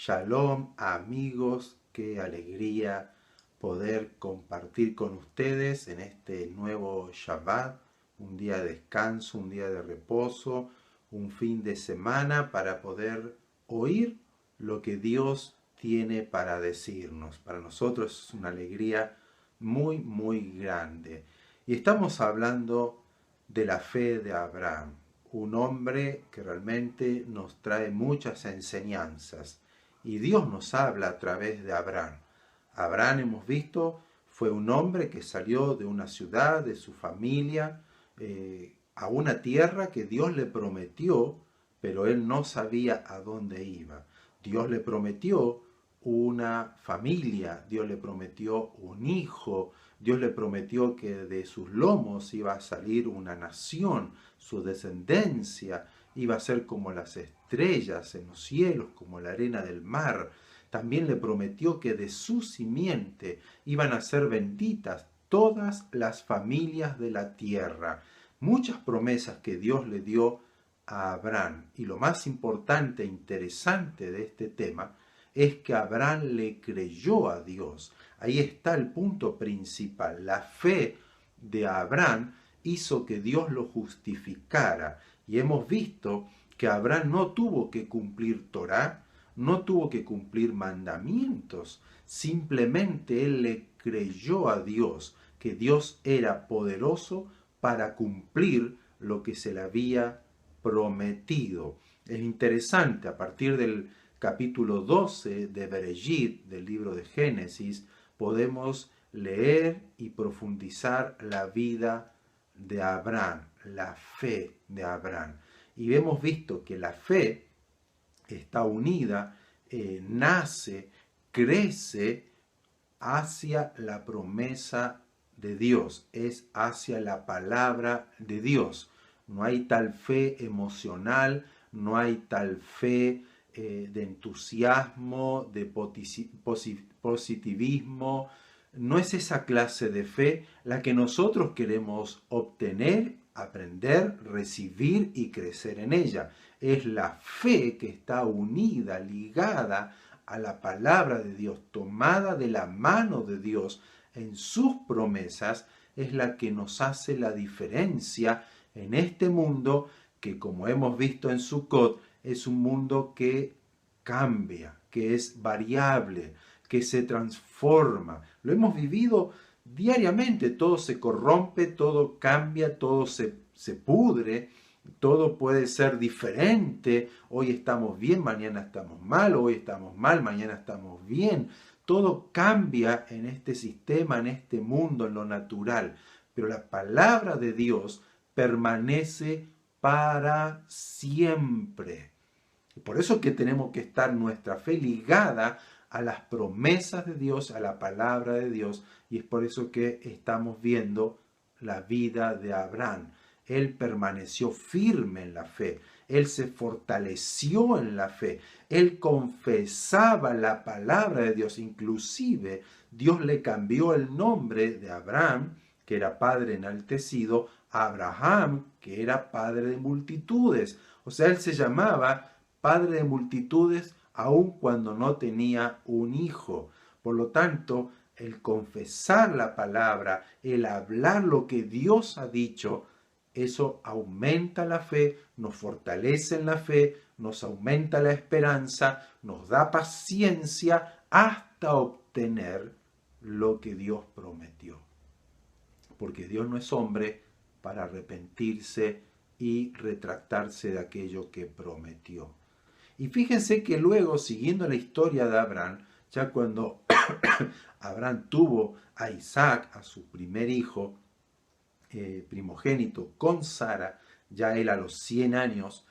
Shalom, amigos, qué alegría poder compartir con ustedes en este nuevo Shabbat, un día de descanso, un día de reposo, un fin de semana para poder oír lo que Dios tiene para decirnos. Para nosotros es una alegría muy, muy grande. Y estamos hablando de la fe de Abraham, un hombre que realmente nos trae muchas enseñanzas. Y Dios nos habla a través de Abraham. Abraham, hemos visto, fue un hombre que salió de una ciudad, de su familia, a una tierra que Dios le prometió, pero él no sabía a dónde iba. Dios le prometió una familia, Dios le prometió un hijo, Dios le prometió que de sus lomos iba a salir una nación, su descendencia iba a ser como las estrellas en los cielos, como la arena del mar. También le prometió que de su simiente iban a ser benditas todas las familias de la tierra. Muchas promesas que Dios le dio a Abraham. Y lo más importante e interesante de este tema es que Abraham le creyó a Dios. Ahí está el punto principal. La fe de Abraham hizo que Dios lo justificara. Y hemos visto que Abraham no tuvo que cumplir Torá, no tuvo que cumplir mandamientos. Simplemente él le creyó a Dios, que Dios era poderoso para cumplir lo que se le había prometido. Es interesante, a partir del capítulo 12 de Bereshit, del libro de Génesis, podemos leer y profundizar la vida de Abraham, la fe de Abraham. Y hemos visto que la fe está unida, nace, crece hacia la promesa de Dios, es hacia la palabra de Dios. No hay tal fe emocional, no hay tal fe de entusiasmo, de positivismo. No es esa clase de fe la que nosotros queremos obtener, aprender, recibir y crecer en ella. Es la fe que está unida, ligada a la palabra de Dios, tomada de la mano de Dios en sus promesas, es la que nos hace la diferencia en este mundo que, como hemos visto en Sukkot, es un mundo que cambia, que es variable, que se transforma. Lo hemos vivido diariamente, todo se corrompe, todo cambia, todo se pudre, todo puede ser diferente. Hoy estamos bien, mañana estamos mal, hoy estamos mal, mañana estamos bien. Todo cambia en este sistema, en este mundo, en lo natural. Pero la palabra de Dios permanece para siempre. Por eso es que tenemos que estar nuestra fe ligada a las promesas de Dios, a la palabra de Dios, y es por eso que estamos viendo la vida de Abraham. Él permaneció firme en la fe, él se fortaleció en la fe, él confesaba la palabra de Dios, inclusive Dios le cambió el nombre de Abraham, que era padre enaltecido, a Abraham, que era padre de multitudes. O sea, él se llamaba padre de multitudes aun cuando no tenía un hijo. Por lo tanto, el confesar la palabra, el hablar lo que Dios ha dicho, eso aumenta la fe, nos fortalece en la fe, nos aumenta la esperanza, nos da paciencia hasta obtener lo que Dios prometió. Porque Dios no es hombre para arrepentirse y retractarse de aquello que prometió. Y fíjense que luego, siguiendo la historia de Abraham, ya cuando Abraham tuvo a Isaac, a su primer hijo, primogénito, con Sara, ya él a los 100 años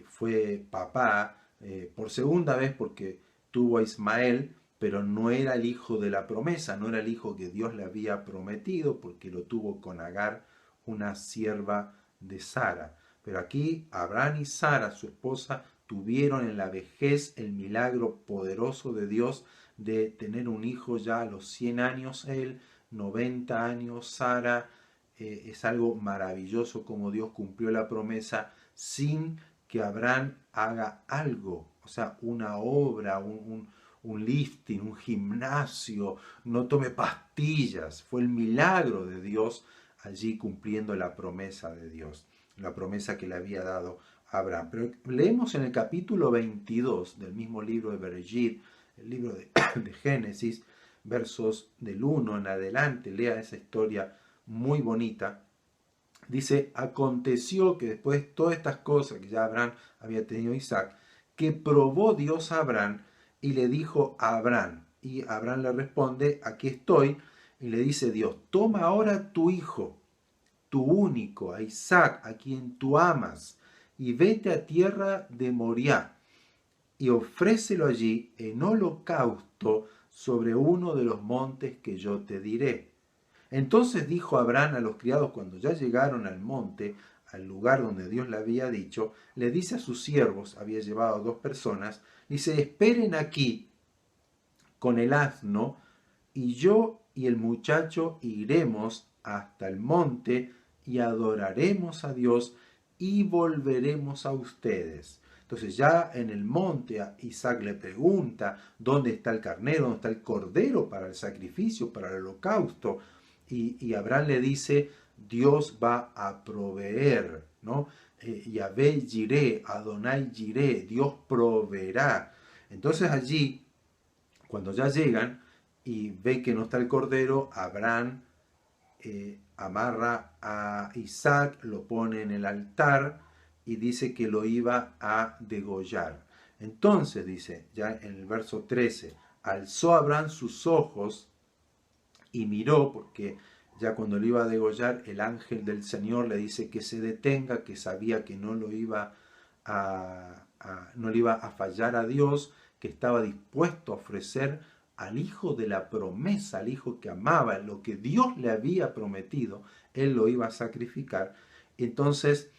fue papá por segunda vez porque tuvo a Ismael, pero no era el hijo de la promesa, no era el hijo que Dios le había prometido porque lo tuvo con Agar, una sierva de Sara. Pero aquí Abraham y Sara, su esposa, tuvieron en la vejez el milagro poderoso de Dios de tener un hijo ya a los 100 años él, 90 años Sara. Es algo maravilloso como Dios cumplió la promesa sin que Abraham haga algo. o sea, una obra, un lifting, un gimnasio, no tome pastillas, fue el milagro de Dios allí cumpliendo la promesa de Dios, la promesa que le había dado a Abraham. Pero leemos en el capítulo 22 del mismo libro de Bereshit, el libro de Génesis, versos del 1 en adelante, lea esa historia muy bonita. Dice, aconteció que después de todas estas cosas que ya Abraham había tenido Isaac, que probó Dios a Abraham y le dijo a Abraham, y Abraham le responde, aquí estoy, y le dice Dios, toma ahora tu hijo, tu único, a Isaac, a quien tú amas, y vete a tierra de Moriah, y ofrécelo allí en holocausto sobre uno de los montes que yo te diré. Entonces dijo Abraham a los criados cuando ya llegaron al monte, al lugar donde Dios le había dicho, le dice a sus siervos, había llevado a 2 personas, dice, esperen aquí con el asno, y yo y el muchacho iremos hasta el monte y adoraremos a Dios y volveremos a ustedes. Entonces ya en el monte Isaac le pregunta dónde está el carnero, dónde está el cordero para el sacrificio, para el holocausto. Y Abraham le dice, Dios va a proveer, ¿no? Yahvé Jireh, Adonai Jireh, Dios proveerá. Entonces allí, cuando ya llegan y ve que no está el cordero, Abraham amarra a Isaac, lo pone en el altar y dice que lo iba a degollar. Entonces dice, ya en el verso 13, alzó Abraham sus ojos y miró, porque ya cuando lo iba a degollar, el ángel del Señor le dice que se detenga, que sabía que no lo iba no le iba a fallar a Dios, que estaba dispuesto a ofrecer al hijo de la promesa, al hijo que amaba, lo que Dios le había prometido, él lo iba a sacrificar. Entonces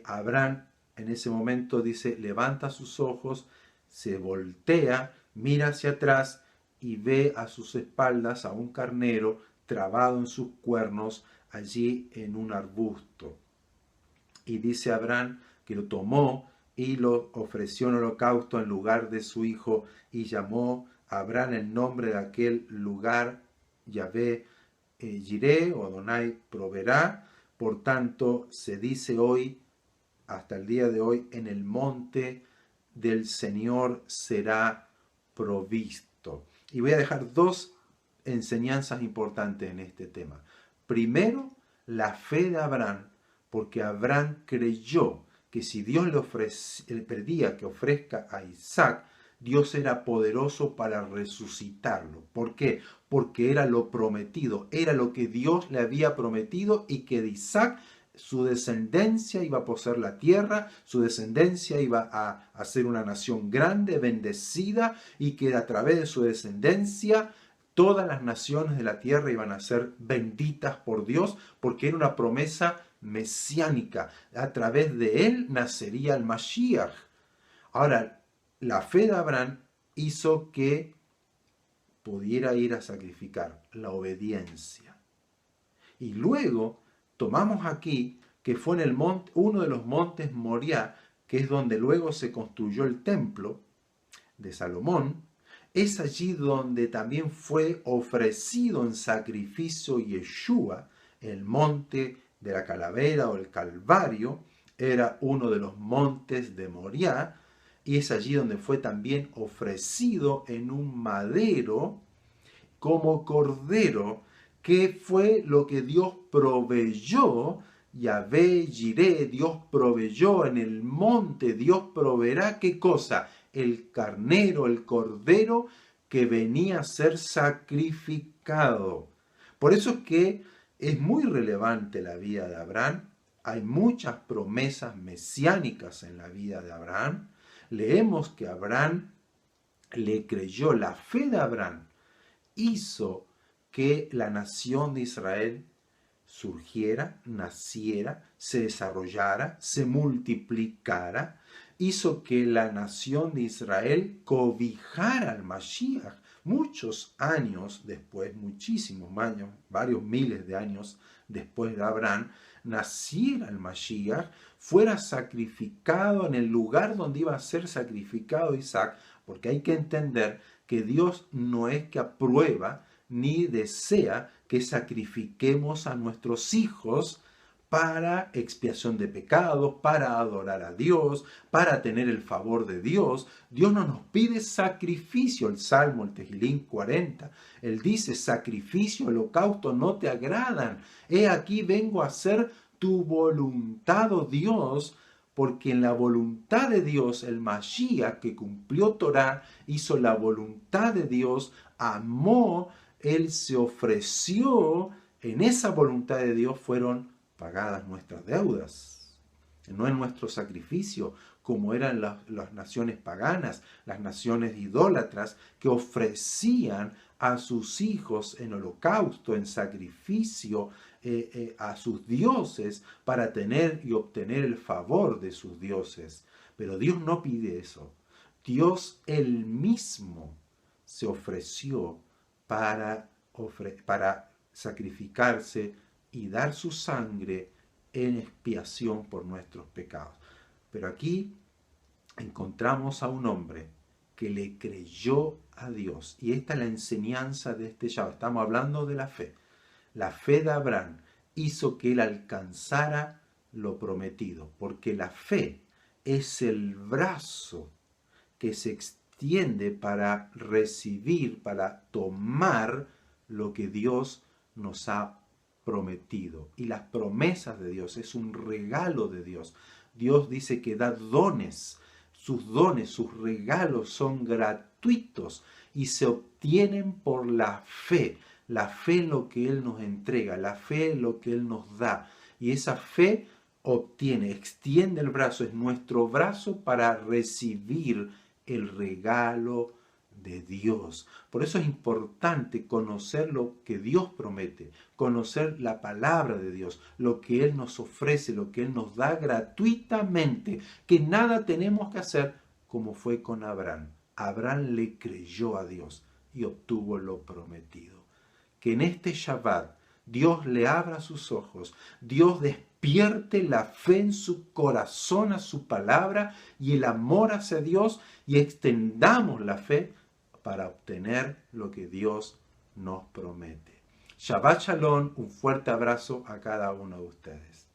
Abraham en ese momento dice, levanta sus ojos, se voltea, mira hacia atrás y ve a sus espaldas a un carnero trabado en sus cuernos allí en un arbusto. Y dice Abraham que lo tomó y lo ofreció en holocausto en lugar de su hijo y llamó a Abraham el nombre de aquel lugar, Yahvé Jireh o Adonai proveerá. Por tanto, se dice hoy, hasta el día de hoy, en el monte del Señor será provisto. Y voy a dejar 2 enseñanzas importantes en este tema. Primero, la fe de Abraham, porque Abraham creyó que si Dios le pedía que ofrezca a Isaac, Dios era poderoso para resucitarlo. ¿Por qué? Porque era lo prometido, era lo que Dios le había prometido y que de Isaac su descendencia iba a poseer la tierra, su descendencia iba a ser una nación grande, bendecida, y que a través de su descendencia todas las naciones de la tierra iban a ser benditas por Dios, porque era una promesa mesiánica. A través de él nacería el Mashiach. Ahora, la fe de Abraham hizo que pudiera ir a sacrificar, la obediencia. Y luego tomamos aquí que fue en el monte, uno de los montes Moriah, que es donde luego se construyó el templo de Salomón. Es allí donde también fue ofrecido en sacrificio Yeshua, el monte de la calavera o el Calvario, era uno de los montes de Moriah, y es allí donde fue también ofrecido en un madero como cordero, que fue lo que Dios proveyó. Yahvé Jireh, Dios proveyó en el monte, Dios proveerá, ¿qué cosa? El carnero, el cordero que venía a ser sacrificado. Por eso es que es muy relevante la vida de Abraham. Hay muchas promesas mesiánicas en la vida de Abraham. Leemos que Abraham le creyó, la fe de Abraham hizo que la nación de Israel surgiera, naciera, se desarrollara, se multiplicara, hizo que la nación de Israel cobijara al Mashiach. Muchos años después, muchísimos años, varios miles de años después de Abraham, naciera el Mashiach, fuera sacrificado en el lugar donde iba a ser sacrificado Isaac, porque hay que entender que Dios no es que aprueba ni desea que sacrifiquemos a nuestros hijos para expiación de pecados, para adorar a Dios, para tener el favor de Dios. Dios no nos pide sacrificio. El Salmo, el Tejilín 40, Él dice, sacrificio, holocausto no te agradan. He aquí vengo a hacer tu voluntad, oh Dios, porque en la voluntad de Dios, el Mashiach que cumplió Torah, hizo la voluntad de Dios, amó, Él se ofreció, en esa voluntad de Dios fueron pagadas nuestras deudas, no en nuestro sacrificio, como eran las naciones paganas, las naciones idólatras, que ofrecían a sus hijos en holocausto, en sacrificio, a sus dioses, para tener y obtener el favor de sus dioses. Pero Dios no pide eso. Dios él mismo se ofreció para sacrificarse y dar su sangre en expiación por nuestros pecados. Pero aquí encontramos a un hombre que le creyó a Dios. Y esta es la enseñanza de este Shabbat. Estamos hablando de la fe. La fe de Abraham hizo que él alcanzara lo prometido, porque la fe es el brazo que se extiende para recibir, para tomar lo que Dios nos ha prometido. Y las promesas de Dios es un regalo de Dios. Dios dice que da dones, sus regalos son gratuitos y se obtienen por la fe en lo que Él nos entrega, la fe en lo que Él nos da. Y esa fe extiende el brazo, es nuestro brazo para recibir el regalo de Dios. Por eso es importante conocer lo que Dios promete, conocer la palabra de Dios, lo que Él nos ofrece, lo que Él nos da gratuitamente, que nada tenemos que hacer, como fue con Abraham. Abraham le creyó a Dios y obtuvo lo prometido. Que en este Shabbat Dios le abra sus ojos, Dios despierte la fe en su corazón a su palabra y el amor hacia Dios, y extendamos la fe para obtener lo que Dios nos promete. Shabbat Shalom, un fuerte abrazo a cada uno de ustedes.